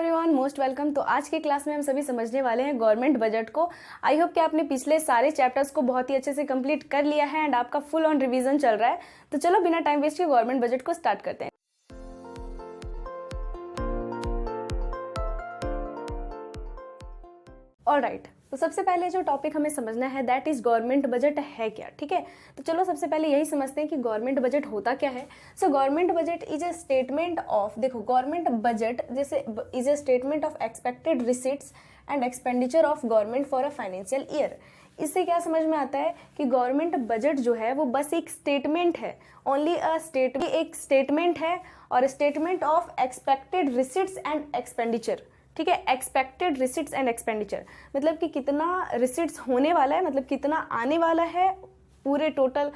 Everyone, most welcome. तो आज के क्लास में हम सभी समझने वाले हैं गवर्नमेंट बजट को। आई होप कि आपने पिछले सारे चैप्टर्स को बहुत ही अच्छे से कंप्लीट कर लिया है एंड आपका फुल ऑन रिवीजन चल रहा है। तो चलो बिना टाइम वेस्ट किए गवर्नमेंट बजट को स्टार्ट करते हैं। ऑलराइट, तो सबसे पहले जो टॉपिक हमें समझना है दैट इज गवर्नमेंट बजट है क्या। ठीक है, तो चलो सबसे पहले यही समझते हैं कि गवर्नमेंट बजट होता क्या है। So government budget is a statement of, देखो गवर्नमेंट बजट जैसे is a statement of expected receipts and expenditure of government for a financial year. इससे क्या समझ में आता है कि गवर्नमेंट बजट जो है वो बस एक स्टेटमेंट है, ओनली अ स्टेट, एक स्टेटमेंट है और statement of expected receipts and expenditure. ठीक है, एक्सपेक्टेड रिसीट्स एंड एक्सपेंडिचर मतलब कि कितना रिसीट्स होने वाला है, मतलब कितना आने वाला है पूरे टोटल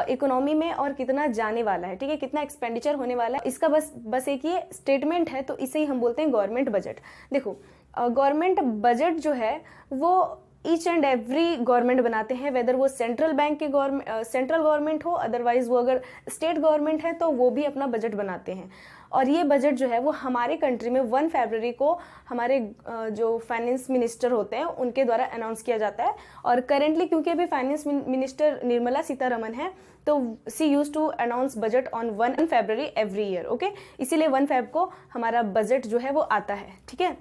इकोनॉमी में और कितना जाने वाला है। ठीक है, कितना एक्सपेंडिचर होने वाला है, इसका बस एक ये स्टेटमेंट है, तो इसे ही हम बोलते हैं गवर्नमेंट बजट। देखो गवर्नमेंट बजट जो है वो ईच एंड एवरी गवर्नमेंट बनाते हैं, वेदर वो सेंट्रल बैंक के सेंट्रल गवर्नमेंट हो, अदरवाइज वो अगर स्टेट गवर्नमेंट है तो वो भी अपना बजट बनाते हैं। और ये बजट जो है वो हमारे कंट्री में 1 फरवरी को हमारे जो फाइनेंस मिनिस्टर होते हैं उनके द्वारा अनाउंस किया जाता है। और करेंटली क्योंकि अभी फाइनेंस मिनिस्टर निर्मला सीतारमन है तो she use to announce budget on 1 February every year. Okay, इसीलिए 1 फेब को हमारा बजट जो है वो आता है। ठीक है,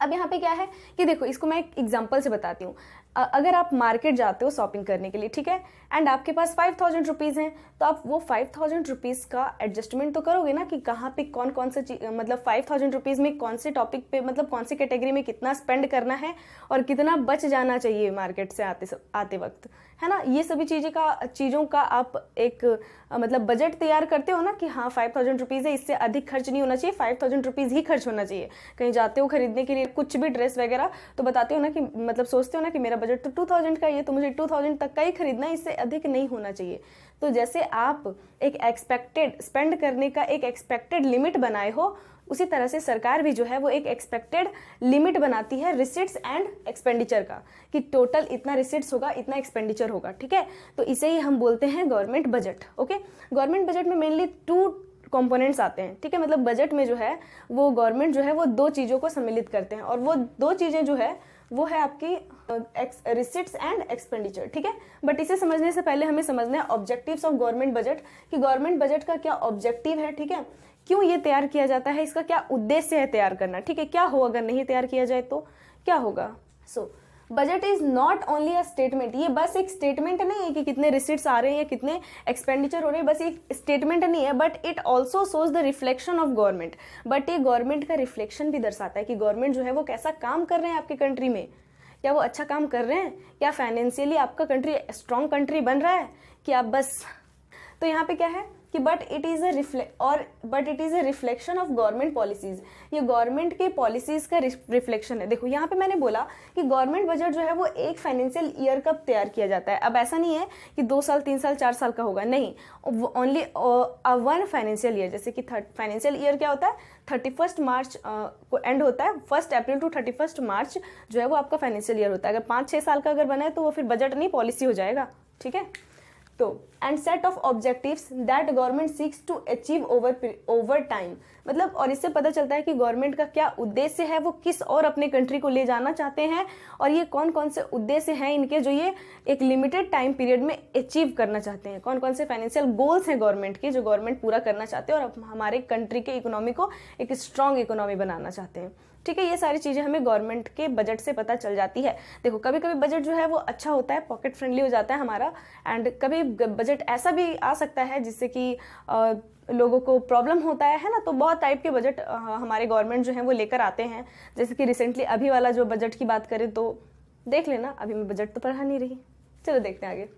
अब यहाँ पे क्या है कि देखो इसको मैं एक एग्जांपल से बताती हूँ। अगर आप मार्केट जाते हो शॉपिंग करने के लिए, ठीक है, एंड आपके पास 5000 रुपीज़ हैं, तो आप वो 5000 रुपीज़ का एडजस्टमेंट तो करोगे ना कि कहाँ पे कौन कौन से मतलब 5000 रुपीज़ में कौन से टॉपिक पे, मतलब कौन सी कैटेगरी में कितना स्पेंड करना है और कितना बच जाना चाहिए मार्केट से आते वक्त, है ना। ये सभी चीज़ों का आप एक मतलब बजट तैयार करते हो ना कि हाँ 5000 रुपीज़ है, इससे अधिक खर्च नहीं होना चाहिए, 5000 रुपीज़ ही खर्च होना चाहिए। कहीं जाते हो खरीदने के लिए कुछ भी ड्रेस वगैरह तो बताते हो ना कि मतलब सोचते हो ना कि मेरा बजट तो 2000 का ही है तो मुझे 2000 तक का ही खरीदना है, इससे अधिक नहीं होना चाहिए। तो जैसे आप एक एक्सपेक्टेड स्पेंड करने का एक एक्सपेक्टेड लिमिट बनाए हो, उसी तरह से सरकार भी जो है वो एक एक्सपेक्टेड लिमिट बनाती है रिसीट्स एंड एक्सपेंडिचर का, कि टोटल इतना रिसीट्स होगा, इतना एक्सपेंडिचर होगा। ठीक है, तो इसे ही हम बोलते हैं government budget. Okay, government budget में मेनली 2 कंपोनेंट्स आते हैं। ठीक है, मतलब बजट में जो है वो गवर्नमेंट जो है वो 2 चीज़ों को सम्मिलित करते हैं और वो 2 चीज़ें जो है वो है आपकी रिसीट्स एंड एक्सपेंडिचर। ठीक है, बट इसे समझने से पहले हमें समझना है ऑब्जेक्टिव्स ऑफ गवर्नमेंट बजट, कि गवर्नमेंट बजट का क्या ऑब्जेक्टिव है। ठीक है, क्यों ये तैयार किया जाता है, इसका क्या उद्देश्य है तैयार करना। ठीक है, क्या हो अगर नहीं तैयार किया जाए तो क्या होगा। So budget is not only a statement, ये बस एक स्टेटमेंट नहीं है कि कितने रिसीट्स आ रहे हैं या कितने एक्सपेंडिचर हो रहे हैं, बस एक स्टेटमेंट नहीं है, but it also shows the reflection of government. But ये गवर्नमेंट का रिफ्लेक्शन भी दर्शाता है कि गवर्नमेंट जो है वो कैसा काम कर रहे हैं आपकी कंट्री में, क्या वो अच्छा काम कर रहे हैं, क्या फाइनेंशियली आपका कंट्री स्ट्रॉन्ग कंट्री बन रहा है कि आप बस। तो यहाँ पे क्या है कि but it is a reflection of government policies, ये गवर्नमेंट के पॉलिसीज का रिफ्लेक्शन है। देखो यहाँ पे मैंने बोला कि गवर्नमेंट बजट जो है वो एक फाइनेंशियल ईयर कब तैयार किया जाता है। अब ऐसा नहीं है कि 2 साल 3 साल 4 साल का होगा, नहीं, ओनली 1 फाइनेंशियल ईयर। जैसे कि फाइनेंशियल ईयर क्या होता है, 31 मार्च को एंड होता है, 1 अप्रैल टू 31 मार्च जो है वो आपका फाइनेंशियल ईयर होता है। अगर 5-6 साल का अगर बना है तो वो फिर बजट नहीं पॉलिसी हो जाएगा। ठीक है, तो and set of objectives that government seeks to achieve over time, मतलब और इससे पता चलता है कि गवर्नमेंट का क्या उद्देश्य है, वो किस और अपने कंट्री को ले जाना चाहते हैं और ये कौन कौन से उद्देश्य हैं इनके जो ये एक लिमिटेड टाइम पीरियड में अचीव करना चाहते हैं, कौन कौन से फाइनेंशियल गोल्स हैं गवर्नमेंट के जो गवर्नमेंट पूरा करना चाहते हैं और हमारे कंट्री के इकोनॉमी को एक स्ट्रॉन्ग इकोनॉमी बनाना चाहते हैं। ठीक है, ये सारी चीज़ें हमें गवर्नमेंट के बजट से पता चल जाती है। देखो कभी कभी बजट जो है वो अच्छा होता है, पॉकेट फ्रेंडली हो जाता है हमारा, एंड कभी बजट ऐसा भी आ सकता है जिससे कि लोगों को प्रॉब्लम होता है ना। तो बहुत टाइप के बजट हमारे गवर्नमेंट जो है वो लेकर आते हैं। जैसे कि रिसेंटली अभी वाला जो बजट की बात करें तो देख लेना, अभी मैं बजट तो पढ़ा नहीं रही, चलो देखते हैं आगे।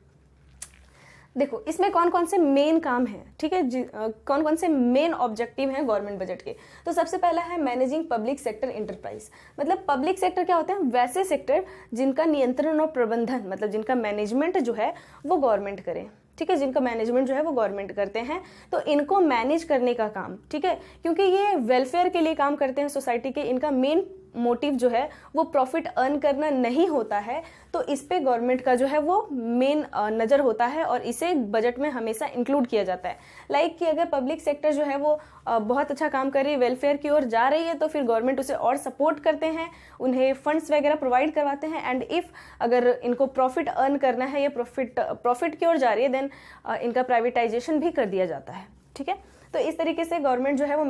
देखो इसमें कौन कौन से मेन काम हैं, ठीक है, कौन कौन से मेन ऑब्जेक्टिव हैं गवर्नमेंट बजट के। तो सबसे पहला है मैनेजिंग पब्लिक सेक्टर एंटरप्राइज, मतलब पब्लिक सेक्टर क्या होते हैं, वैसे सेक्टर जिनका नियंत्रण और प्रबंधन, मतलब जिनका मैनेजमेंट जो है वो गवर्नमेंट करे। ठीक है, जिनका मैनेजमेंट जो है वो गवर्नमेंट करते हैं, तो इनको मैनेज करने का काम, ठीक है, क्योंकि ये वेलफेयर के लिए काम करते हैं सोसाइटी के, इनका मेन मोटिव जो है वो प्रॉफिट अर्न करना नहीं होता है, तो इस पे गवर्नमेंट का जो है वो मेन नज़र होता है और इसे बजट में हमेशा इंक्लूड किया जाता है। लाइक कि अगर पब्लिक सेक्टर जो है वो बहुत अच्छा काम कर रही है, वेलफेयर की ओर जा रही है, तो फिर गवर्नमेंट उसे और सपोर्ट करते हैं, उन्हें फंड्स वगैरह प्रोवाइड करवाते हैं। एंड इफ़ अगर इनको प्रॉफिट अर्न करना है या प्रॉफिट की ओर जा रही है, देन इनका प्राइवेटाइजेशन भी कर दिया जाता है। ठीक है, तो इस तरीके से गवर्नमेंट जो है वो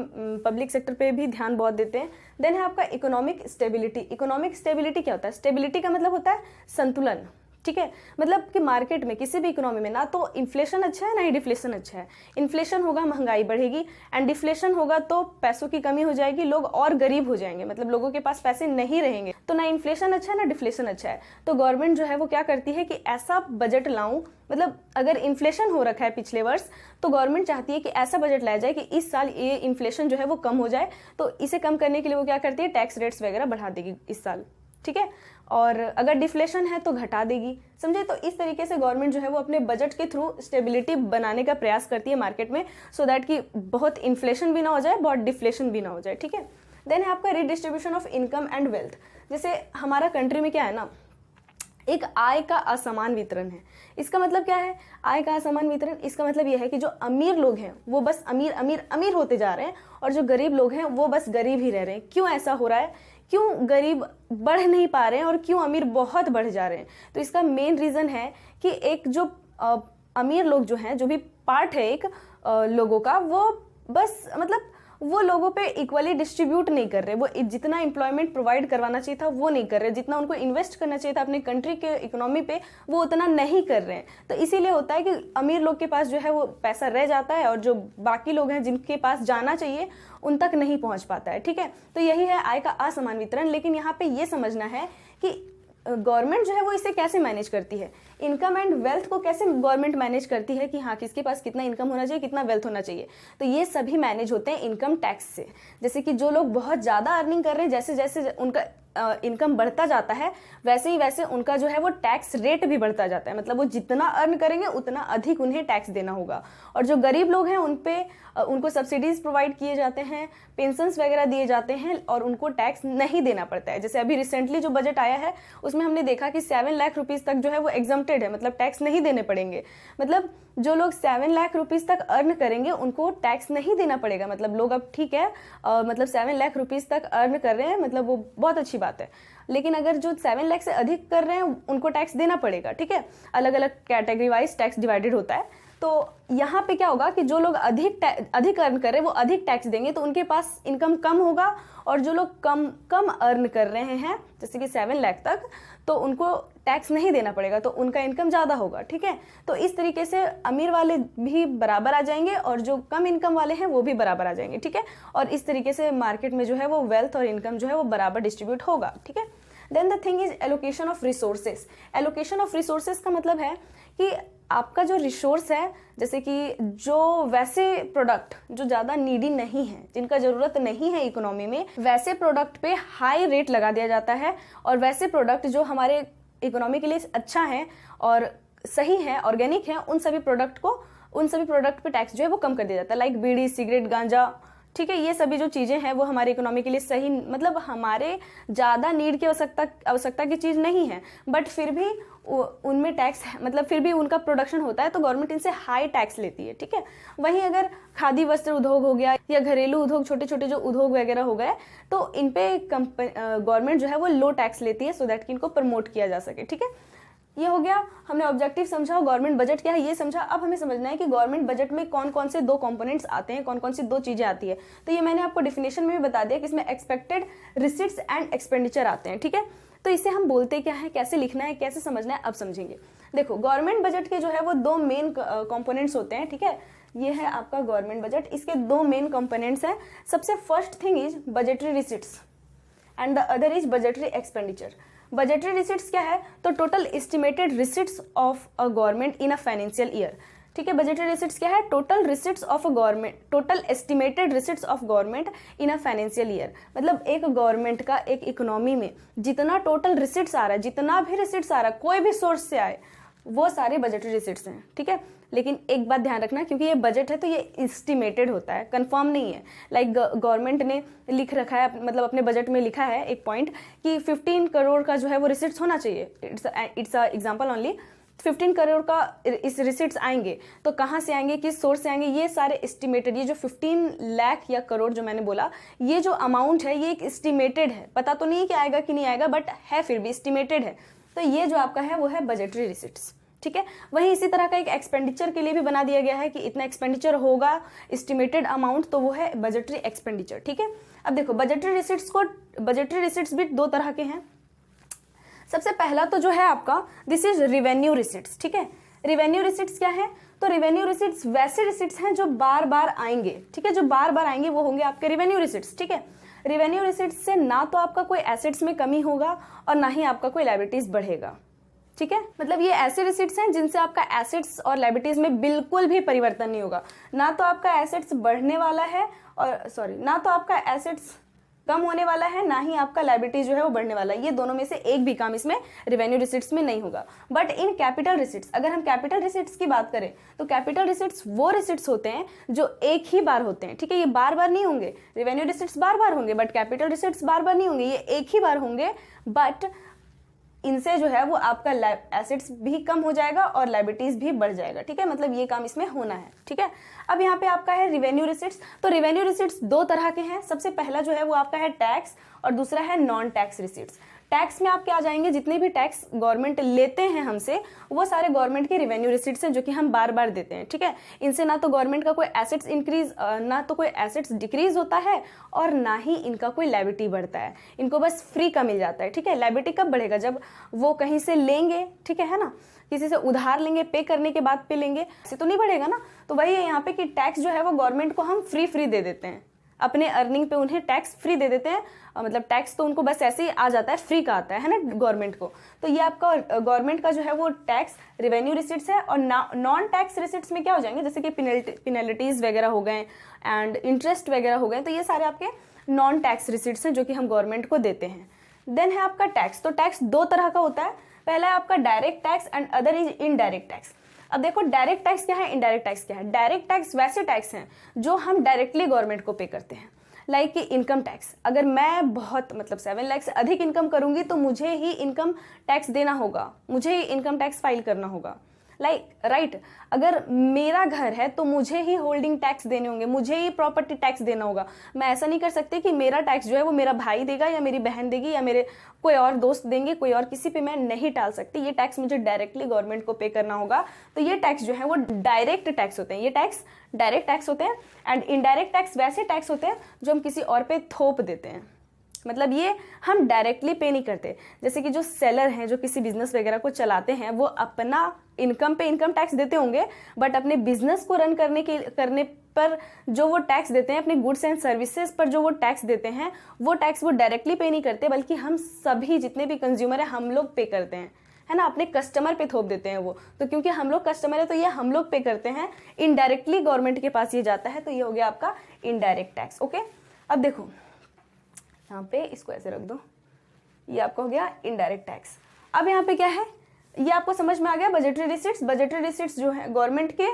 पब्लिक सेक्टर पे भी ध्यान बहुत देते हैं। देन है आपका इकोनॉमिक स्टेबिलिटी। इकोनॉमिक स्टेबिलिटी क्या होता है? स्टेबिलिटी का मतलब होता है संतुलन। ठीक है, मतलब कि मार्केट में किसी भी इकोनॉमी में ना तो इन्फ्लेशन अच्छा है ना ही डिफ्लेशन अच्छा है। इन्फ्लेशन होगा महंगाई बढ़ेगी, एंड डिफ्लेशन होगा तो पैसों की कमी हो जाएगी, लोग और गरीब हो जाएंगे, मतलब लोगों के पास पैसे नहीं रहेंगे। तो ना इन्फ्लेशन अच्छा है ना डिफ्लेशन अच्छा है। तो गवर्नमेंट जो है वो क्या करती है कि ऐसा बजट लाऊं, मतलब अगर इन्फ्लेशन हो रखा है पिछले वर्ष, तो गवर्नमेंट चाहती है कि ऐसा बजट लाया जाए कि इस साल ये इन्फ्लेशन जो है वो कम हो जाए। तो इसे कम करने के लिए वो क्या करती है, टैक्स रेट्स वगैरह बढ़ा देगी इस साल। ठीक है, और अगर डिफ्लेशन है तो घटा देगी। समझे? तो इस तरीके से गवर्नमेंट जो है वो अपने बजट के थ्रू स्टेबिलिटी बनाने का प्रयास करती है मार्केट में, सो दैट कि बहुत इन्फ्लेशन भी ना हो जाए, बहुत डिफ्लेशन भी ना हो जाए। ठीक है, देन है आपका redistribution of income and wealth. जैसे हमारा कंट्री में क्या है ना, एक आय का असमान वितरण है। इसका मतलब क्या है आय का असमान वितरण? इसका मतलब यह है कि जो अमीर लोग हैं वो बस अमीर अमीर अमीर होते जा रहे हैं, और जो गरीब लोग हैं वो बस गरीब ही रह रहे हैं। क्यों ऐसा हो रहा है? क्यों गरीब बढ़ नहीं पा रहे हैं और क्यों अमीर बहुत बढ़ जा रहे हैं? तो इसका मेन रीज़न है कि एक जो अमीर लोग जो हैं, जो भी पार्ट है एक लोगों का, वो बस मतलब वो लोगों पे इक्वली डिस्ट्रीब्यूट नहीं कर रहे। वो जितना एम्प्लॉयमेंट प्रोवाइड करवाना चाहिए था वो नहीं कर रहे, जितना उनको इन्वेस्ट करना चाहिए था अपने कंट्री के इकोनॉमी पे वो उतना नहीं कर रहे हैं। तो इसीलिए होता है कि अमीर लोग के पास जो है वो पैसा रह जाता है, और जो बाकी लोग हैं जिनके पास जाना चाहिए उन तक नहीं पहुंच पाता है। ठीक है, तो यही है आय का असमान वितरण। लेकिन यहाँ पे ये समझना है कि गवर्नमेंट जो है वो इसे कैसे मैनेज करती है, इनकम एंड वेल्थ को कैसे गवर्नमेंट मैनेज करती है कि हाँ किसके पास कितना इनकम होना चाहिए, कितना वेल्थ होना चाहिए। तो ये सभी मैनेज होते हैं इनकम टैक्स से। जैसे कि जो लोग बहुत ज़्यादा अर्निंग कर रहे हैं, जैसे जैसे उनका इनकम बढ़ता जाता है, वैसे ही वैसे उनका जो है वो टैक्स रेट भी बढ़ता जाता है। मतलब वो जितना अर्न करेंगे उतना अधिक उन्हें टैक्स देना होगा। और जो गरीब लोग हैं उनको सब्सिडीज प्रोवाइड किए जाते हैं, पेंशन्स वगैरह दिए जाते हैं, और उनको टैक्स नहीं देना पड़ता है। जैसे अभी रिसेंटली जो बजट आया है उसमें हमने देखा कि 7 लाख रुपीज़ तक जो है वो एग्जम्प्टेड है, मतलब टैक्स नहीं देने पड़ेंगे। मतलब जो लोग 7 लाख रुपीज़ तक अर्न करेंगे उनको टैक्स नहीं देना पड़ेगा। मतलब लोग अब ठीक है, मतलब 7 लाख रुपीज़ तक अर्न कर रहे हैं, मतलब वो बहुत अच्छी बात है। लेकिन अगर जो 7 लाख से अधिक कर रहे हैं उनको टैक्स देना पड़ेगा। ठीक है, अलग अलग कैटेगरी वाइज टैक्स डिवाइडेड होता है। तो यहाँ पे क्या होगा कि जो लोग अधिक अर्न कर रहे हैं वो अधिक टैक्स देंगे, तो उनके पास इनकम कम होगा, और जो लोग कम अर्न कर रहे हैं जैसे कि 7 लाख तक, तो उनको टैक्स नहीं देना पड़ेगा, तो उनका इनकम ज़्यादा होगा। ठीक है, तो इस तरीके से अमीर वाले भी बराबर आ जाएंगे और जो कम इनकम वाले हैं वो भी बराबर आ जाएंगे। ठीक है, और इस तरीके से मार्केट में जो है वो वेल्थ और इनकम जो है वो बराबर डिस्ट्रीब्यूट होगा। ठीक है, then the thing is allocation of resources. Allocation of resources का मतलब है कि आपका जो रिसोर्स है, जैसे कि जो वैसे प्रोडक्ट जो ज़्यादा नीडी नहीं है, जिनका ज़रूरत नहीं है इकोनॉमी में, वैसे प्रोडक्ट पे हाई रेट लगा दिया जाता है, और वैसे प्रोडक्ट जो हमारे इकोनॉमी के लिए अच्छा है और सही है, ऑर्गेनिक है, उन सभी प्रोडक्ट पे टैक्स जो है वो कम कर दिया जाता है। लाइक बीड़ी, सिगरेट, गांजा, ठीक है, ये सभी जो चीज़ें हैं वो हमारे इकोनॉमी के लिए सही, मतलब हमारे ज़्यादा नीड की आवश्यकता की चीज़ नहीं है, बट फिर भी उनमें टैक्स, मतलब फिर भी उनका प्रोडक्शन होता है, तो गवर्नमेंट इनसे हाई टैक्स लेती है। ठीक है, वहीं अगर खादी वस्त्र उद्योग हो गया या घरेलू उद्योग, छोटे छोटे जो उद्योग वगैरह हो गए, तो इन पे गवर्नमेंट जो है वो लो टैक्स लेती है, सो दैट कि इनको प्रमोट किया जा सके। ठीक है, ये हो गया, हमने ऑब्जेक्टिव समझा, गवर्नमेंट बजट क्या है ये समझा। अब हमें समझना है कि गवर्नमेंट बजट में कौन कौन से 2 कंपोनेंट्स आते हैं, कौन कौन सी 2 चीज़ें आती है। तो ये मैंने आपको डिफिनेशन में भी बता दिया कि इसमें एक्सपेक्टेड रिसीट्स एंड एक्सपेंडिचर आते हैं। ठीक है, तो इसे हम बोलते क्या है, कैसे लिखना है, कैसे समझना है, अब समझेंगे। देखो, गवर्नमेंट बजट के जो है वो 2 मेन कंपोनेंट्स होते हैं। ठीक है, ये है आपका गवर्नमेंट बजट, इसके 2 मेन कंपोनेंट्स हैं। सबसे first thing is budgetary receipts and the other is budgetary expenditure. Budgetary receipts क्या है? तो total estimated receipts of a government in a financial year. ठीक है, बजटरी रिसीट्स क्या है? Total receipts of a government, total estimated receipts of government in a financial year. मतलब एक government का एक इकोनॉमी में जितना टोटल रिसीट्स आ रहा है, जितना भी रिसीट्स आ रहा है, कोई भी सोर्स से आए, वो सारे बजटरी रिसिट्स हैं, ठीक है। लेकिन एक बात ध्यान रखना, क्योंकि ये बजट है तो ये एस्टिमेटेड होता है, कंफर्म नहीं है। लाइक गवर्नमेंट ने लिख रखा है, मतलब अपने बजट में लिखा है एक पॉइंट कि 15 करोड़ का जो है वो रिसिट्स होना चाहिए। It's a example only. 15 crore का इस रिसिट्स आएंगे, तो कहाँ से आएंगे, किस सोर्स से आएंगे, ये सारे एस्टिमेटेड। ये जो 15 लाख या करोड़ जो मैंने बोला, ये जो अमाउंट है ये एक एस्टिमेटेड है, पता तो नहीं कि आएगा कि नहीं आएगा, बट है फिर भी एस्टिमेटेड है। तो ये जो आपका है वो है बजटरी रिसिट्स, ठीक है। वहीं इसी तरह का एक एक्सपेंडिचर के लिए भी बना दिया गया है कि इतना एक्सपेंडिचर होगा, एस्टिमेटेड अमाउंट, तो वो है बजटरी एक्सपेंडिचर, ठीक है। अब देखो बजटरी रिसिट्स भी दो तरह के हैं। सबसे पहला तो जो है आपका दिस इज रिवेन्यू रिसिट्स, ठीक है। रिवेन्यू रिसिट्स क्या है, तो रिवेन्यू रिसिट्स वैसे रिसिट्स हैं जो बार बार आएंगे, ठीक है, जो बार बार आएंगे वो होंगे आपके रिवेन्यू रिसिट्स, ठीक है। रिवेन्यू रिसिट्स से ना तो आपका कोई एसेट्स में कमी होगा और ना ही आपका कोई लायबिलिटीज बढ़ेगा, ठीक है। मतलब ये ऐसे रिसिट्स हैं जिनसे आपका एसेट्स और लायबिलिटीज में बिल्कुल भी परिवर्तन नहीं होगा। ना तो आपका एसेट्स बढ़ने वाला है और ना तो आपका एसेट्स कम होने वाला है, ना ही आपका लायबिलिटी जो है वो बढ़ने वाला है। ये दोनों में से एक भी काम इसमें रिवेन्यू रिसिट्स में नहीं होगा। बट इन कैपिटल रिसिट्स, अगर हम कैपिटल रिसिट्स की बात करें तो कैपिटल रिसिट्स वो रिसिट्स होते हैं जो एक ही बार होते हैं, ठीक है। ये बार बार नहीं होंगे। रिवेन्यू रिसिट्स बार बार होंगे बट कैपिटल रिसिट्स बार बार नहीं होंगे, ये एक ही बार होंगे। बट इनसे जो है वो आपका एसेट्स भी कम हो जाएगा और लायबिलिटीज भी बढ़ जाएगा, ठीक है। मतलब ये काम इसमें होना है, ठीक है। अब यहाँ पे आपका है रिवेन्यू रिसिट्स। तो रिवेन्यू रिसिट्स दो तरह के हैं। सबसे पहला जो है वो आपका है टैक्स और दूसरा है नॉन टैक्स रिसिट्स। टैक्स में आपके आ जाएंगे जितने भी टैक्स गवर्नमेंट लेते हैं हमसे, वो सारे गवर्नमेंट के रिवेन्यू रिसिट्स हैं जो कि हम बार बार देते हैं, ठीक है। इनसे ना तो गवर्नमेंट का कोई एसेट्स इंक्रीज, ना तो कोई एसेट्स डिक्रीज होता है और ना ही इनका कोई लायबिलिटी बढ़ता है। इनको बस फ्री का मिल जाता है, ठीक है। लायबिलिटी कब बढ़ेगा, जब वो कहीं से लेंगे, ठीक है ना, किसी से उधार लेंगे, पे करने के बाद पे लेंगे, ऐसे तो नहीं बढ़ेगा ना। तो वही है यहाँ पे कि टैक्स जो है वो गवर्नमेंट को हम फ्री दे देते हैं, अपने अर्निंग पे उन्हें टैक्स फ्री दे देते हैं। मतलब टैक्स तो उनको बस ऐसे ही आ जाता है, फ्री का आता है ना गवर्नमेंट को। तो ये आपका गवर्नमेंट का जो है वो टैक्स रिवेन्यू रिसिट्स है। और नॉन टैक्स रिसिट्स में क्या हो जाएंगे, जैसे कि पेनल्टीज वगैरह हो गए एंड इंटरेस्ट वगैरह हो गए, तो ये सारे आपके नॉन टैक्स रिसिट्स हैं जो कि हम गवर्नमेंट को देते हैं। देन है आपका टैक्स। तो टैक्स दो तरह का होता है। पहला है आपका direct tax and other is indirect tax. अब देखो डायरेक्ट टैक्स क्या है, इनडायरेक्ट टैक्स क्या है। डायरेक्ट टैक्स वैसे टैक्स हैं जो हम डायरेक्टली गवर्नमेंट को पे करते हैं। लाइक कि इनकम टैक्स, अगर मैं बहुत मतलब 7 लाख से अधिक इनकम करूंगी तो मुझे ही इनकम टैक्स देना होगा, मुझे ही इनकम टैक्स फाइल करना होगा। लाइक राइट, अगर मेरा घर है तो मुझे ही होल्डिंग टैक्स देने होंगे, मुझे ही प्रॉपर्टी टैक्स देना होगा। मैं ऐसा नहीं कर सकती कि मेरा टैक्स जो है वो मेरा भाई देगा या मेरी बहन देगी या मेरे कोई और दोस्त देंगे, कोई और किसी पे मैं नहीं टाल सकती। ये टैक्स मुझे डायरेक्टली गवर्नमेंट को पे करना होगा। तो ये टैक्स जो है वो डायरेक्ट टैक्स होते हैं, ये टैक्स डायरेक्ट टैक्स होते हैं। एंड इनडायरेक्ट टैक्स वैसे टैक्स होते हैं जो हम किसी और पे थोप देते हैं। मतलब ये हम डायरेक्टली पे नहीं करते। जैसे कि जो सेलर हैं, जो किसी बिजनेस वगैरह को चलाते हैं, वो अपना इनकम पे इनकम टैक्स देते होंगे, बट अपने बिजनेस को रन करने पर जो वो टैक्स देते हैं, अपने गुड्स एंड सर्विसेज पर जो वो टैक्स देते हैं, वो टैक्स वो डायरेक्टली पे नहीं करते, बल्कि हम सभी जितने भी कंज्यूमर हैं हम लोग पे करते हैं, है ना। अपने कस्टमर पे थोप देते हैं वो। तो क्योंकि हम लोग कस्टमर है तो ये हम लोग पे करते हैं, इनडायरेक्टली गवर्नमेंट के पास ये जाता है। तो ये हो गया आपका इनडायरेक्ट टैक्स। ओके, अब देखो यहाँ पे इसको ऐसे रख दो, ये आपका हो गया इनडायरेक्ट टैक्स। अब यहाँ पे क्या है, ये आपको समझ में आ गया बजटरी रिसिट्स। बजटरी रिसिट्स जो है गवर्नमेंट के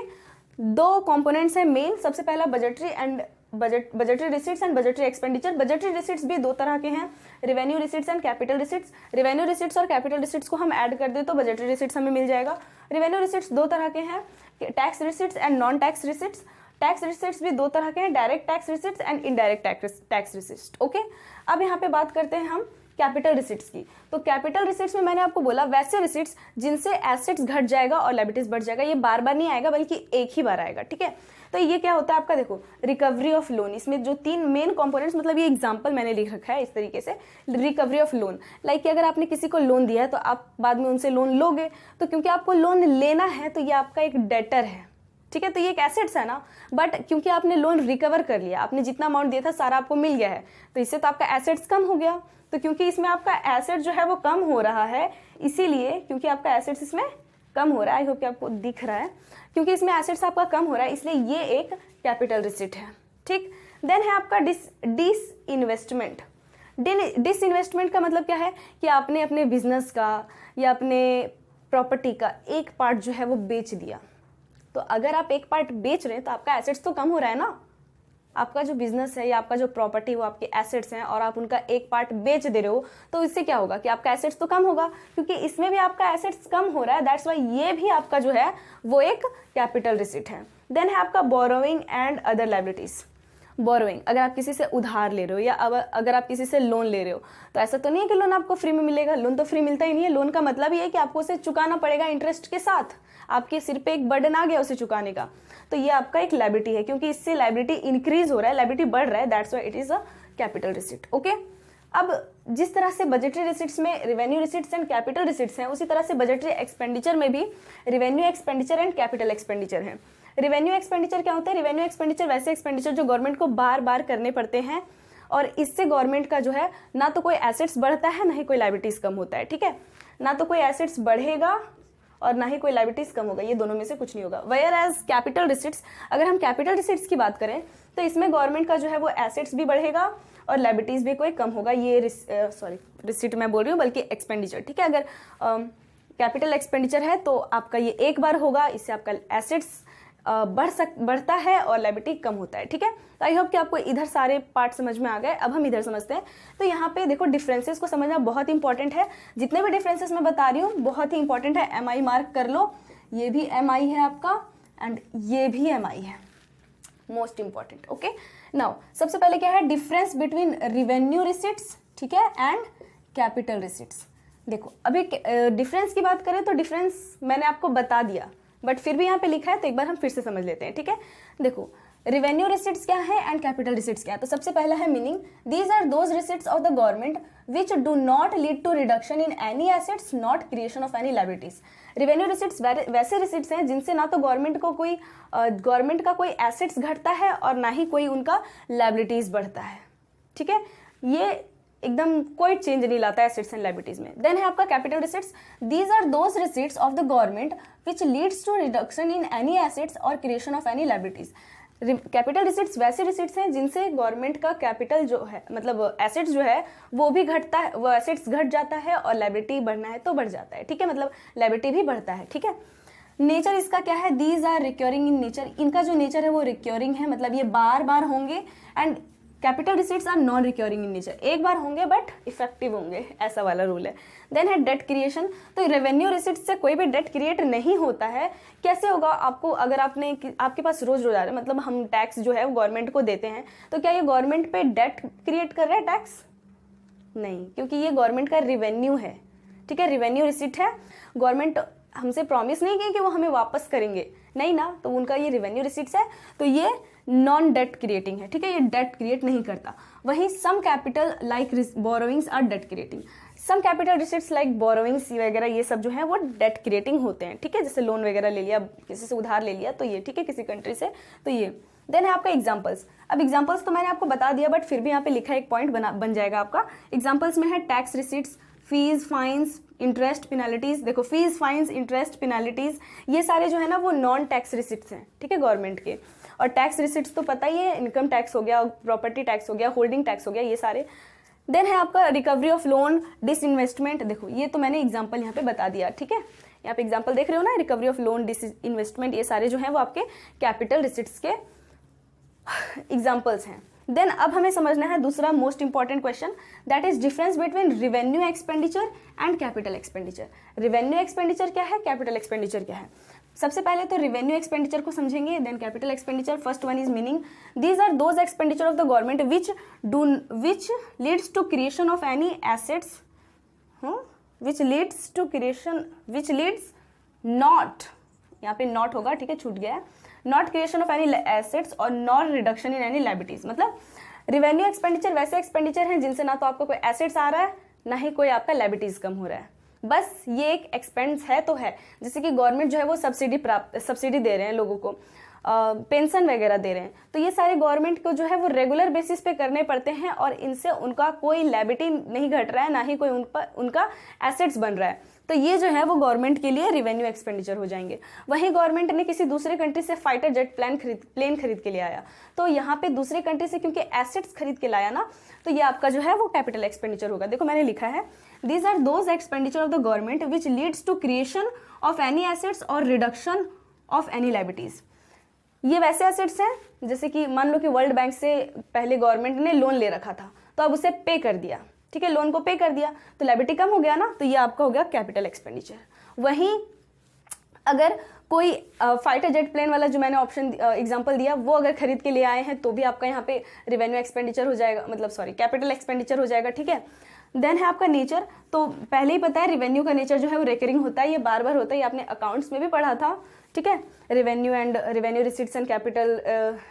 दो कंपोनेंट्स हैं मेन। सबसे पहला budgetary receipts and budgetary expenditure. Budgetary receipts भी दो तरह के हैं, revenue receipts and capital receipts. Revenue receipts और कैपिटल रिसिट्स को हम ऐड कर दे तो बजटरी रिसिट्स हमें मिल जाएगा। रिवेन्यू रिसिट्स दो तरह के हैं, tax receipts and non tax receipts. Tax receipts भी दो तरह के हैं, direct tax receipts and indirect tax receipts. Okay, अब यहाँ पे बात करते हैं हम कैपिटल रिसिट्स की। तो कैपिटल रिसिट्स में मैंने आपको बोला वैसे रिसिट्स जिनसे एसेट्स घट जाएगा और लायबिलिटीज बढ़ जाएगा। ये बार बार नहीं आएगा बल्कि एक ही बार आएगा, ठीक है। तो ये क्या होता है आपका, देखो रिकवरी ऑफ लोन। इसमें जो तीन मेन कंपोनेंट्स, मतलब ये एग्जांपल मैंने लिख रखा है इस तरीके से, रिकवरी ऑफ लोन। लाइक कि अगर आपने किसी को लोन दिया है तो आप बाद में उनसे लोन लोगे, तो क्योंकि आपको लोन लेना है तो ये आपका एक डेटर है, ठीक है। तो ये एक एसेट्स है ना, बट क्योंकि आपने लोन रिकवर कर लिया, आपने जितना अमाउंट दिया था सारा आपको मिल गया है, तो इससे तो आपका एसेट्स कम हो गया। तो क्योंकि इसमें आपका एसेट जो है वो कम हो रहा है, इसीलिए क्योंकि आपका एसेट्स इसमें कम हो रहा है, आई होप कि आपको दिख रहा है, क्योंकि इसमें एसेट्स आपका कम हो रहा है, इसलिए ये एक कैपिटल रिसिट है, ठीक। देन है आपका डिसइन्वेस्टमेंट। डिसइन्वेस्टमेंट का मतलब क्या है कि आपने अपने बिजनेस का या अपने प्रॉपर्टी का एक पार्ट जो है वो बेच दिया, तो अगर आप एक पार्ट बेच रहे हैं तो आपका एसेट्स तो कम हो रहा है ना। आपका जो बिजनेस है या आपका जो प्रॉपर्टी वो आपके एसेट्स हैं और आप उनका एक पार्ट बेच दे रहे हो, तो इससे क्या होगा कि आपका एसेट्स तो कम होगा, क्योंकि इसमें भी आपका एसेट्स कम हो रहा है, दैट्स वाई ये भी आपका जो है वो एक कैपिटल रिसिट है। देन है आपका borrowing and other liabilities. Borrowing, अगर आप किसी से उधार ले रहे हो या अगर आप किसी से लोन ले रहे हो, तो ऐसा तो नहीं है कि लोन आपको फ्री में मिलेगा, लोन तो फ्री मिलता ही नहीं है। लोन का मतलब ये है कि आपको उसे चुकाना पड़ेगा इंटरेस्ट के साथ, आपके सिर पे एक बर्डन आ गया उसे चुकाने का, तो ये आपका एक लायबिलिटी है, क्योंकि इससे लायबिलिटी इंक्रीज हो रहा है, लायबिलिटी बढ़ रहा है, that's why it is a capital receipt. Okay, अब जिस तरह से बजटरी रिसिट्स में revenue receipts and capital receipts हैं, उसी तरह से बजटरी एक्सपेंडिचर में भी revenue expenditure and capital expenditure है। रेवेन्यू एक्सपेंडिचर क्या होता है? रेवेन्यू एक्सपेंडिचर वैसे एक्सपेंडिचर जो गवर्नमेंट को बार बार करने पड़ते हैं, और इससे गवर्नमेंट का जो है ना तो कोई एसेट्स बढ़ता है ना ही कोई लायबिलिटीज कम होता है। ठीक है, ना तो कोई एसेट्स बढ़ेगा और ना ही कोई लायबिलिटीज कम होगा, ये दोनों में से कुछ नहीं होगा। वेयर एज कैपिटल रिसिट्स, अगर हम कैपिटल रिसिट्स की बात करें तो इसमें गवर्नमेंट का जो है वो एसेट्स भी बढ़ेगा और लायबिलिटीज भी कोई कम होगा। ये रिसिट मैं बोल रही हूँ, बल्कि एक्सपेंडिचर। ठीक है, अगर कैपिटल एक्सपेंडिचर है तो आपका ये एक बार होगा, इससे आपका एसेट्स बढ़ता है और लायबिलिटी कम होता है। ठीक है, तो आई होप कि आपको इधर सारे पार्ट समझ में आ गए। अब हम इधर समझते हैं। तो यहाँ पे देखो, डिफरेंसेस को समझना बहुत इंपॉर्टेंट है। जितने भी डिफरेंसेस मैं बता रही हूँ बहुत ही इंपॉर्टेंट है, MI मार्क कर लो। ये भी MI है आपका एंड ये भी MI है, मोस्ट इंपॉर्टेंट। ओके, नाउ सबसे पहले क्या है डिफरेंस बिटवीन रिवेन्यू रिसिट्स, ठीक है, एंड कैपिटल रिसिट्स। देखो, अभी डिफरेंस की बात करें तो डिफरेंस मैंने आपको बता दिया, बट फिर भी यहाँ पे लिखा है तो एक बार हम फिर से समझ लेते हैं। ठीक है, देखो रेवेन्यू रिसिट्स क्या है एंड कैपिटल रिसिट्स क्या है। तो सबसे पहला है meaning, these are those receipts of the government which do not lead to reduction in any assets not creation of any liabilities. Revenue receipts वैसे रिसिट्स हैं जिनसे ना तो गवर्नमेंट का कोई एसेट्स घटता है और ना ही कोई उनका लायबिलिटीज बढ़ता है। ठीक है, ये एकदम कोई चेंज नहीं लाता है एसेट्स एंड लायबिलिटीज में। देन है आपका capital receipts, these are those receipts of the government which leads to reduction in any assets और creation of any liabilities. Capital receipts वैसे रिसिट्स हैं जिनसे गवर्नमेंट का कैपिटल जो है, मतलब एसेट्स जो है वो भी घटता है, वो एसेट्स घट जाता है और लायबिलिटी बढ़ना है तो बढ़ जाता है। ठीक है, मतलब लायबिलिटी भी बढ़ता है। ठीक है, नेचर इसका क्या है, these are recurring in nature, इनका जो नेचर है वो रिक्योरिंग है, मतलब ये बार बार होंगे। And capital receipts are non recurring in nature, एक बार होंगे बट इफेक्टिव होंगे, ऐसा वाला रूल है। देन है डेट क्रिएशन, तो रेवेन्यू रिसिट्स से कोई भी डेट क्रिएट नहीं होता है। कैसे होगा आपको, अगर आपके पास रोज रोज आ रहा है, मतलब हम टैक्स जो है वो गवर्नमेंट को देते हैं, तो क्या ये गवर्नमेंट पे डेट क्रिएट कर रहा है टैक्स? नहीं, क्योंकि ये गवर्नमेंट का रिवेन्यू है। ठीक है, रिवेन्यू रिसिट है, गवर्नमेंट हमसे प्रॉमिस नहीं की कि वो हमें वापस करेंगे, नहीं ना, तो उनका ये रिवेन्यू रिसिट्स है, तो ये नॉन डेट क्रिएटिंग है। ठीक है, ये डेट क्रिएट नहीं करता। वहीं some capital like borrowings are debt creating, some capital receipts like borrowings वगैरह ये सब जो है वो डेट क्रिएटिंग होते हैं। ठीक है, जैसे लोन वगैरह ले लिया, किसी से उधार ले लिया तो ये, ठीक है, किसी कंट्री से, तो ये। देन है आपका एग्जाम्पल्स। अब एग्जाम्पल्स तो मैंने आपको बता दिया, बट फिर भी यहाँ पे लिखा एक पॉइंट बन जाएगा आपका। एग्जाम्पल्स में है tax receipts, fees, fines, interest, penalties. देखो, फीस, फाइन्स, इंटरेस्ट, पेनाल्टीज ये सारे जो है ना वो नॉन टैक्स रिसिट्स हैं। ठीक है, गवर्नमेंट के। और टैक्स रिसिट्स तो पता ही है, इनकम टैक्स हो गया, प्रॉपर्टी टैक्स हो गया, होल्डिंग टैक्स हो गया, ये सारे। देन है आपका रिकवरी ऑफ लोन, डिसइन्वेस्टमेंट। देखो, ये तो मैंने एग्जांपल यहाँ पे बता दिया। ठीक है, यहाँ पे एग्जांपल देख रहे हो ना, रिकवरी ऑफ लोन, डिसइन्वेस्टमेंट, ये सारे जो हैं वो आपके कैपिटल रिसिट्स के एग्जाम्पल्स हैं। देन अब हमें समझना है दूसरा most important question, that is difference between revenue expenditure and capital expenditure. Revenue expenditure क्या है, कैपिटल एक्सपेंडिचर क्या है? सबसे पहले तो रिवेन्यू एक्सपेंडिचर को समझेंगे, then capital expenditure. First one is meaning, these are those expenditure of the government which leads to creation of any assets, which leads not, यहाँ पे नॉट होगा, ठीक है, छूट गया है, not creation of any assets और not reduction in any liabilities. मतलब रिवेन्यू एक्सपेंडिचर वैसे एक्सपेंडिचर हैं जिनसे ना तो आपका कोई एसेट्स आ रहा है ना ही कोई आपका लायबिलिटीज कम हो रहा है, बस ये एक एक्सपेंस है तो है। जैसे कि गवर्नमेंट जो है वो सब्सिडी दे रहे हैं लोगों को, पेंशन वगैरह दे रहे हैं, तो ये सारे गवर्नमेंट को जो है वो रेगुलर बेसिस पे करने पड़ते हैं और इनसे उनका कोई लायबिलिटी नहीं घट रहा है, ना ही कोई उनका एसेट्स बन रहा है। तो ये जो है वो गवर्नमेंट के लिए रेवेन्यू एक्सपेंडिचर हो जाएंगे। वहीं गवर्नमेंट ने किसी दूसरे कंट्री से फाइटर जेट प्लेन खरीद के ले आया, तो यहाँ पे दूसरे कंट्री से क्योंकि एसेट्स खरीद के लाया ना, तो ये आपका जो है वो कैपिटल एक्सपेंडिचर होगा। देखो मैंने लिखा है, these are those expenditure of the government which leads to creation of any assets और रिडक्शन ऑफ एनी लायबिलिटीज। ये वैसे एसेट्स हैं जैसे कि मान लो कि वर्ल्ड बैंक से पहले गवर्नमेंट ने लोन ले रखा था, तो अब उसे पे कर दिया, ठीक है, लोन को पे कर दिया तो लायबिलिटी कम हो गया ना, तो ये आपका हो गया कैपिटल एक्सपेंडिचर। वहीं अगर कोई फाइटर जेट प्लेन वाला जो मैंने ऑप्शन एग्जांपल दिया, वो अगर खरीद के ले आए हैं तो भी आपका यहाँ पे रेवेन्यू एक्सपेंडिचर हो जाएगा, मतलब सॉरी कैपिटल एक्सपेंडिचर हो जाएगा, ठीक है। देन है आपका नेचर, तो पहले ही पता है रेवेन्यू का नेचर जो है वो रिकरिंग होता है, ये बार बार होता है, ये आपने अकाउंट्स में भी पढ़ा था, ठीक है, revenue receipts and capital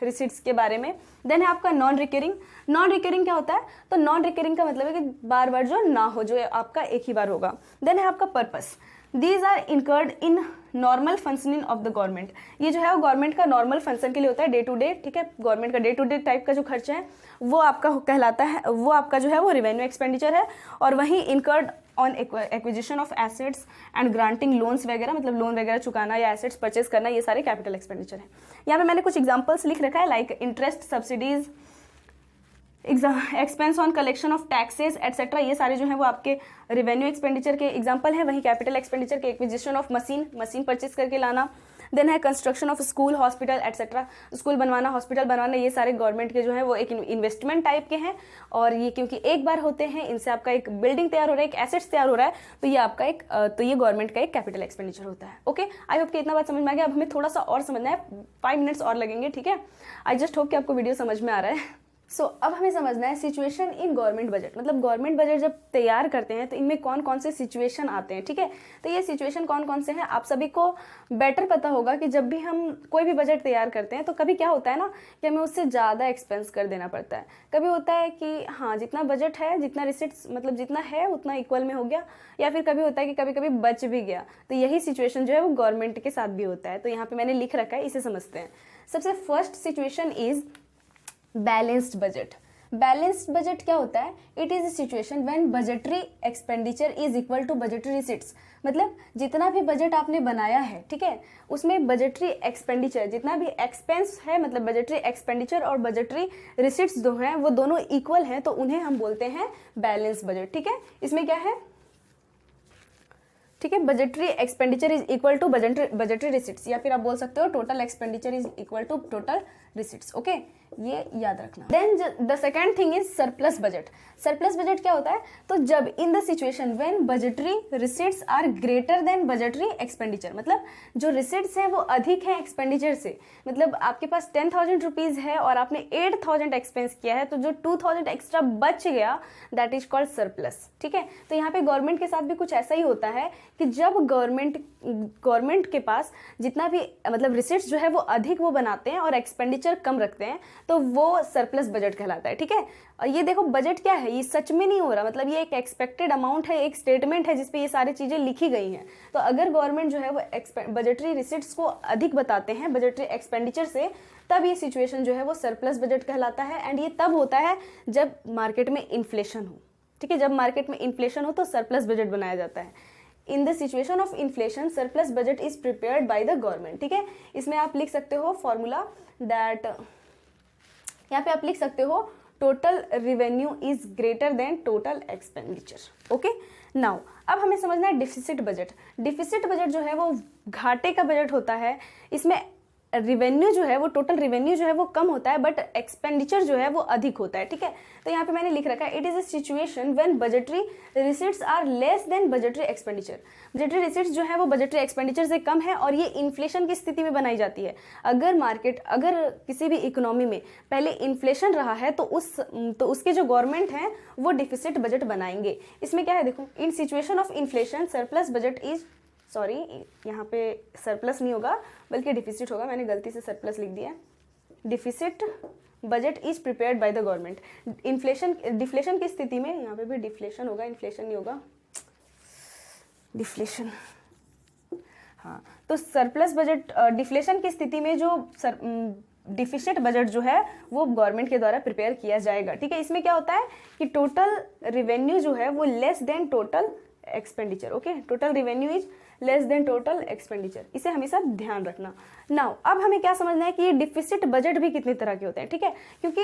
receipts के बारे में। देन है आपका नॉन रिकरिंग। नॉन रिकरिंग क्या होता है, तो नॉन रिकरिंग का मतलब है कि बार बार जो ना हो, जो आपका एक ही बार होगा। देन है आपका purpose, these are incurred in normal functioning of the government. ये जो है वो गवर्नमेंट का नॉर्मल फंक्शन के लिए होता है, डे टू डे, ठीक है, गवर्नमेंट का डे टू डे टाइप का जो खर्चा है वो आपका कहलाता है, वो आपका जो है वो रेवेन्यू एक्सपेंडिचर है। और वहीं incurred on acquisition of assets and granting loans वगैरह, मतलब लोन वगैरह चुकाना या एसेट्स परचेज करना, ये सारे कैपिटल एक्सपेंडिचर है। यहाँ पे मैंने कुछ एग्जांपल्स लिख रखा है, like interest, subsidies, expense on collection of taxes etcetera, ये सारे जो हैं वो आपके रेवेन्यू एक्सपेंडिचर के एग्जांपल हैं। वहीं कैपिटल एक्सपेंडिचर के एक्विजिशन ऑफ मशीन परचेज करके लाना। देन है construction of school, hospital etcetera, school बनवाना, हॉस्पिटल बनवाना, ये सारे गवर्नमेंट के जो है वो एक इन्वेस्टमेंट टाइप के हैं और ये क्योंकि एक बार होते हैं, इनसे आपका एक बिल्डिंग तैयार हो रहा है, एक एसेट्स तैयार हो रहा है, तो ये आपका तो ये गवर्नमेंट का एक कैपिटल एक्सपेंडिचर होता है। ओके, आई होप कि इतना बात समझ में आ गया। अब हमें थोड़ा सा और समझना है, 5 मिनट्स और लगेंगे, ठीक है। आई जस्ट होप कि आपको वीडियो समझ में आ रहा है। अब हमें समझना है सिचुएशन इन गवर्नमेंट बजट, मतलब गवर्नमेंट बजट जब तैयार करते हैं तो इनमें कौन कौन से सिचुएशन आते हैं, ठीक है। तो ये सिचुएशन कौन कौन से हैं आप सभी को बेटर पता होगा कि जब भी हम कोई भी बजट तैयार करते हैं तो कभी क्या होता है ना कि हमें उससे ज़्यादा एक्सपेंस कर देना पड़ता है। कभी होता है कि हाँ जितना बजट है, जितना रिसिट्स मतलब जितना है उतना इक्वल में हो गया, या फिर कभी होता है कि कभी कभी बच भी गया। तो यही सिचुएशन जो है वो गवर्नमेंट के साथ भी होता है। तो यहाँ पे मैंने लिख रखा है, इसे समझते हैं। सबसे first situation is balanced budget. Balanced budget क्या होता है, it is a situation when budgetary expenditure is equal to budgetary receipts. मतलब जितना भी बजट आपने बनाया है, ठीक है, उसमें बजटरी एक्सपेंडिचर जितना भी एक्सपेंस है, मतलब बजटरी एक्सपेंडिचर और बजटरी रिसिट्स जो हैं वो दोनों इक्वल हैं, तो उन्हें हम बोलते हैं बैलेंस बजट, ठीक है। इसमें क्या है, ठीक है, budgetary expenditure is equal to budgetary receipts, या फिर आप बोल सकते हो total expenditure is equal to total receipts. Okay, ये याद रखना। Then the second thing is surplus budget. Surplus budget क्या होता है, तो जब in the situation when budgetary receipts are greater than budgetary expenditure, मतलब जो रिसिट्स हैं वो अधिक है एक्सपेंडिचर से। मतलब आपके पास 10,000 रुपीज है और आपने 8,000 एक्सपेंस किया है, तो जो 2,000 एक्स्ट्रा बच गया दैट इज कॉल्ड सरप्लस, ठीक है। तो यहाँ पे गवर्नमेंट के साथ भी कुछ ऐसा ही होता है कि जब गवर्नमेंट के पास जितना भी मतलब रिसिट्स जो है वो अधिक वो बनाते हैं और एक्सपेंडिचर कम रखते हैं, तो वो सरप्लस बजट कहलाता है, ठीक है। और ये देखो बजट क्या है, ये सच में नहीं हो रहा, मतलब ये एक एक्सपेक्टेड अमाउंट है, एक स्टेटमेंट है जिसपे ये सारी चीजें लिखी गई हैं। तो अगर गवर्नमेंट जो है वो बजटरी रिसिट्स को अधिक बताते हैं बजटरी एक्सपेंडिचर से, तब ये सिचुएशन जो है वो सरप्लस बजट कहलाता है। एंड ये तब होता है जब मार्केट में इन्फ्लेशन हो, ठीक है, जब मार्केट में इन्फ्लेशन हो तो सरप्लस बजट बनाया जाता है। इन the situation of inflation surplus budget is prepared by the government, ठीक है। इसमें आप लिख सकते हो फॉर्मूला दैट, यहाँ पे आप लिख सकते हो total revenue is greater than total expenditure. Okay, now अब हमें समझना है डिफिसिट बजट। डिफिसिट बजट जो है वो घाटे का बजट होता है। इसमें रेवेन्यू जो है वो टोटल रेवेन्यू जो है वो कम होता है, बट एक्सपेंडिचर जो है वो अधिक होता है, ठीक है। तो यहाँ पे मैंने लिख रखा है, it is a situation when budgetary receipts are less than budgetary expenditure. Budgetary receipts जो है वो बजटरी एक्सपेंडिचर से कम है और ये इन्फ्लेशन की स्थिति में बनाई जाती है। अगर किसी भी इकोनॉमी में पहले इन्फ्लेशन रहा है तो उसके जो गवर्नमेंट हैं वो डिफिसिट बजट बनाएंगे। इसमें क्या है देखो, in situation of inflation surplus budget is, sorry यहाँ पे सरप्लस नहीं होगा बल्कि डिफिसिट होगा, मैंने गलती से सरप्लस लिख दिया है। Deficit budget is prepared by the government. Deflation की स्थिति में, यहाँ पे भी डिफ्लेशन होगा, इन्फ्लेशन नहीं होगा, डिफ्लेशन, हाँ, तो सरप्लस बजट डिफ्लेशन की स्थिति में जो डिफिशिट बजट जो है वो गवर्नमेंट के द्वारा प्रिपेयर किया जाएगा, ठीक है। इसमें क्या होता है कि टोटल रिवेन्यू जो है वो less than total expenditure, okay, total revenue is less than total expenditure, इसे हमेशा ध्यान रखना। नाउ अब हमें क्या समझना है कि ये डिफिसिट बजट भी कितने तरह के होते हैं, ठीक है, क्योंकि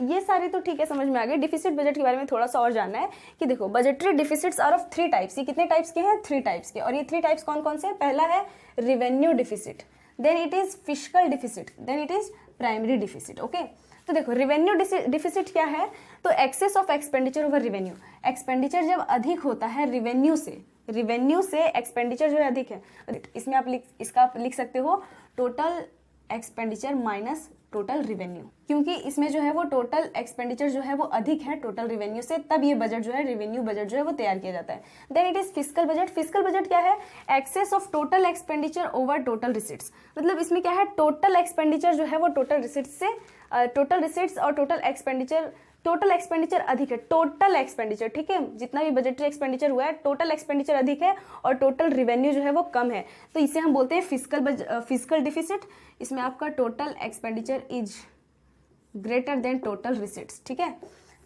ये सारे तो ठीक है समझ में आ गए। डिफिसिट बजट के बारे में थोड़ा सा और जानना है कि देखो बजटरी डिफिसिट्स आर ऑफ 3 टाइप्स। ये कितने टाइप्स के हैं? 3 टाइप्स के। और ये 3 टाइप्स कौन कौन से? पहला है revenue deficit, then it is fiscal deficit, then it is primary deficit, okay. तो देखो रिवेन्यू डिफिसिट क्या है? तो excess of expenditure over revenue. Expenditure जब अधिक होता है रिवेन्यू से एक्सपेंडिचर जो है अधिक है, इसमें आप लिख सकते हो total expenditure minus total revenue, क्योंकि इसमें जो है वो टोटल एक्सपेंडिचर जो है वो अधिक है टोटल रिवेन्यू से, तब ये बजट जो है रिवेन्यू बजट जो है वो तैयार किया जाता है। Then it is fiscal budget. Fiscal budget क्या है? Excess of total expenditure over total receipts. मतलब इसमें क्या है, टोटल एक्सपेंडिचर जो है वो टोटल रिसीट्स से टोटल रिसीट्स और टोटल एक्सपेंडिचर अधिक है, टोटल एक्सपेंडिचर, ठीक है, जितना भी बजटरी एक्सपेंडिचर हुआ है टोटल एक्सपेंडिचर अधिक है और टोटल रिवेन्यू जो है वो कम है, तो इसे हम बोलते हैं फिस्कल डिफिसिट। इसमें आपका total expenditure is greater than total receipts, ठीक है।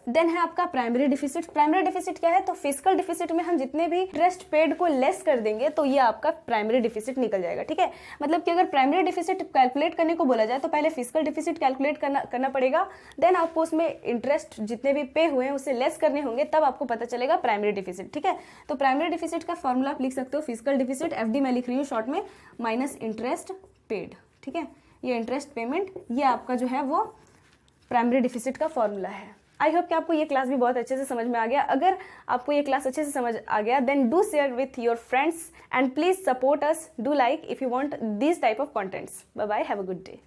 देन है आपका प्राइमरी डिफिसिट। प्राइमरी डिफिसिट क्या है? तो फिस्कल डिफिसिट में हम जितने भी इंटरेस्ट पेड को लेस कर देंगे तो ये आपका प्राइमरी डिफिसिट निकल जाएगा, ठीक है। मतलब कि अगर प्राइमरी डिफिसिट कैलकुलेट करने को बोला जाए तो पहले फिस्कल डिफिसिट कैलकुलेट करना पड़ेगा, देन आपको उसमें इंटरेस्ट जितने भी पे हुए हैं उसे लेस करने होंगे, तब आपको पता चलेगा प्राइमरी डिफिसिट, ठीक है। तो प्राइमरी डिफिसिट का फॉर्मूला आप लिख सकते हो फिस्कल डिफिसिट, एफडी मैं लिख रही हूँ शॉर्ट में, माइनस इंटरेस्ट पेड, ठीक है। ये इंटरेस्ट पेमेंट, ये आपका जो है वो प्राइमरी डिफिसिट का फॉर्मूला है। आई होप कि आपको ये क्लास भी बहुत अच्छे से समझ में आ गया। अगर आपको ये क्लास अच्छे से समझ आ गया then do share with your friends and please support us, do like if you want this type of contents. Bye bye, have a good day.